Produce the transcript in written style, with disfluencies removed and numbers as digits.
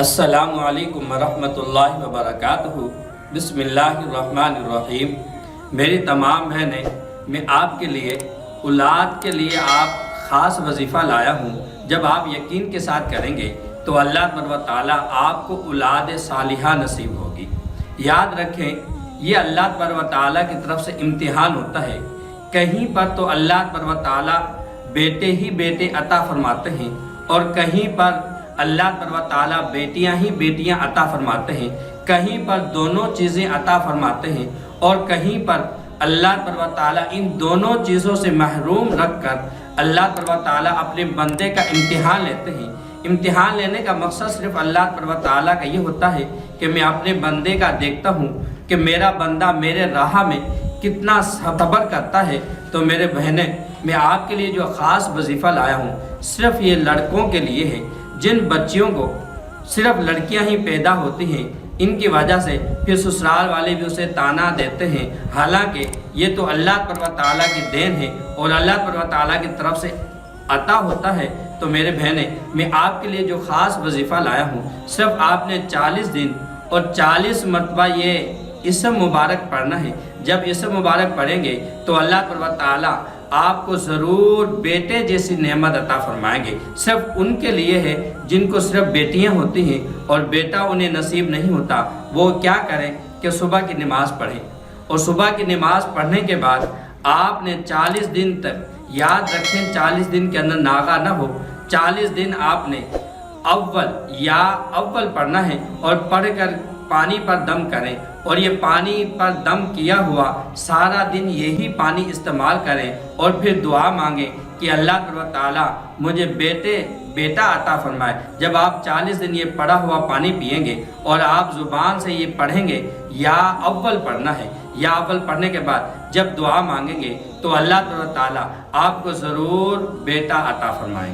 अस्सलामु अलैकुम वरहमतुल्लाहि वबरकातुहू। बिस्मिल्लाहिर्रहमानिर्रहीम। मेरी तमाम बहनें, मैं आपके लिए औलाद के लिए आप ख़ास वजीफ़ा लाया हूँ। जब आप यकीन के साथ करेंगे तो अल्लाह तबारक व तआला आपको औलाद सालिहा नसीब होगी। याद रखें, ये अल्लाह तबारक व तआला की तरफ से इम्तिहान होता है। कहीं पर तो अल्लाह तबारक व तआला बेटे ही बेटे अता फरमाते हैं और कहीं पर अल्लाह तबारक व तआला बेटियां ही बेटियां अता फरमाते हैं। कहीं पर दोनों चीज़ें अता फरमाते हैं और कहीं पर अल्लाह तबारक व तआला इन दोनों चीज़ों से महरूम रख कर अल्लाह तबारक व तआला अपने बंदे का इम्तिहान लेते हैं। इम्तिहान लेने का मकसद सिर्फ अल्लाह तबारक व तआला का ये होता है कि मैं अपने बंदे का देखता हूँ कि मेरा बंदा मेरे राह में कितना सब्र करता है। तो मेरे बहनें, मैं आपके लिए जो ख़ास वजीफ़ा लाया हूँ सिर्फ ये लड़कों के लिए है। जिन बच्चियों को सिर्फ लड़कियां ही पैदा होती हैं, इनकी वजह से फिर ससुराल वाले भी उसे ताना देते हैं। हालांकि ये तो अल्लाह तबारक व तआला की देन है और अल्लाह तबारक व तआला की तरफ से अता होता है। तो मेरे बहनें, मैं आपके लिए जो ख़ास वजीफ़ा लाया हूँ, सिर्फ आपने 40 दिन और 40 मरतबा ये इसम मुबारक पढ़ना है। जब इसम मुबारक पढ़ेंगे तो अल्लाह तबारक व तआला आपको ज़रूर बेटे जैसी नेमत अता फरमाएंगे। सिर्फ उनके लिए है जिनको सिर्फ बेटियां होती हैं और बेटा उन्हें नसीब नहीं होता। वो क्या करें कि सुबह की नमाज़ पढ़ें और सुबह की नमाज़ पढ़ने के बाद आपने 40 दिन तक, याद रखें 40 दिन के अंदर नागा ना हो, 40 दिन आपने अव्वल पढ़ना है और पढ़कर पानी पर दम करें और ये पानी पर दम किया हुआ सारा दिन यही पानी इस्तेमाल करें और फिर दुआ मांगें कि अल्लाह तबारक व तआला मुझे बेटा अता फरमाए। जब आप 40 दिन ये पढ़ा हुआ पानी पिएंगे और आप ज़ुबान से ये पढ़ेंगे, या अव्वल पढ़ना है, या अव्वल पढ़ने के बाद जब दुआ मांगेंगे तो अल्लाह तबारक व तआला आपको ज़रूर बेटा अता फरमाएंगे।